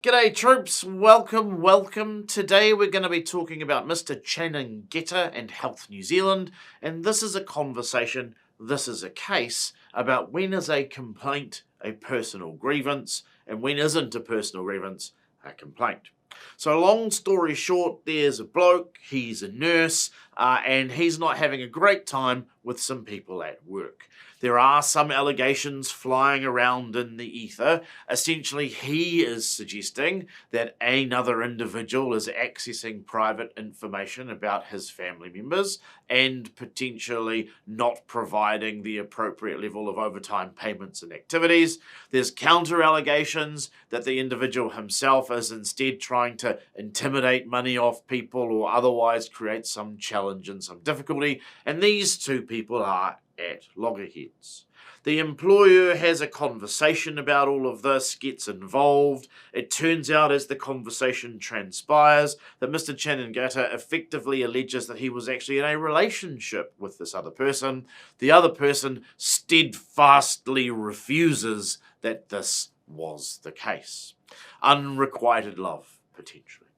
G'day troops, welcome. Today we're going to be talking about Mr. Chanengeta and Health New Zealand, and this is a conversation, this is a case about when is a complaint a personal grievance and when isn't a personal grievance a complaint. So long story short, there's a bloke, he's a nurse, and he's not having a great time with some people at work. There are some allegations flying around in the ether. Essentially, he is suggesting that another individual is accessing private information about his family members and potentially not providing the appropriate level of overtime payments and activities. There's counter allegations that the individual himself is instead trying to intimidate money off people or otherwise create some challenge and some difficulty, and these two people are at loggerheads. The employer has a conversation about all of this, gets involved. It turns out as the conversation transpires that Mr. Chanengeta effectively alleges that he was actually in a relationship with this other person. The other person steadfastly refuses that this was the case. Unrequited love, potentially.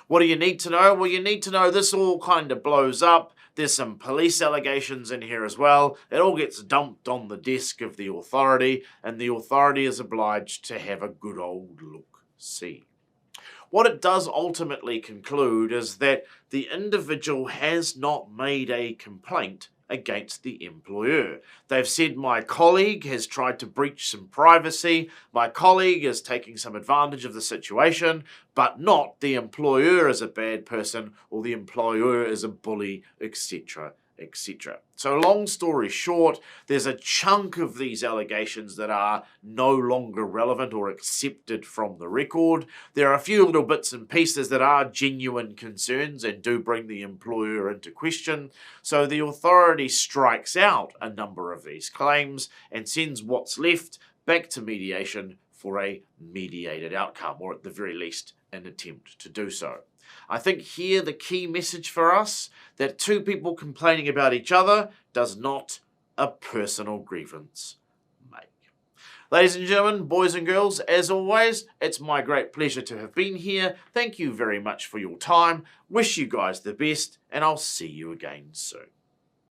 What do you need to know? Well, you need to know this all kind of blows up. There's some police allegations in here as well. It all gets dumped on the desk of the authority, and the authority is obliged to have a good old look-see. What it does ultimately conclude is that the individual has not made a complaint against the employer. They've said, my colleague has tried to breach some privacy, my colleague is taking some advantage of the situation, but not the employer is a bad person or the employer is a bully, etc. etc. So long story short, there's a chunk of these allegations that are no longer relevant or accepted from the record. There are a few little bits and pieces that are genuine concerns and do bring the employer into question. So the authority strikes out a number of these claims and sends what's left back to mediation for a mediated outcome, or at the very least, an attempt to do so. I think here the key message for us, that two people complaining about each other does not a personal grievance make. Ladies and gentlemen, boys and girls, as always, it's my great pleasure to have been here. Thank you very much for your time. Wish you guys the best, and I'll see you again soon.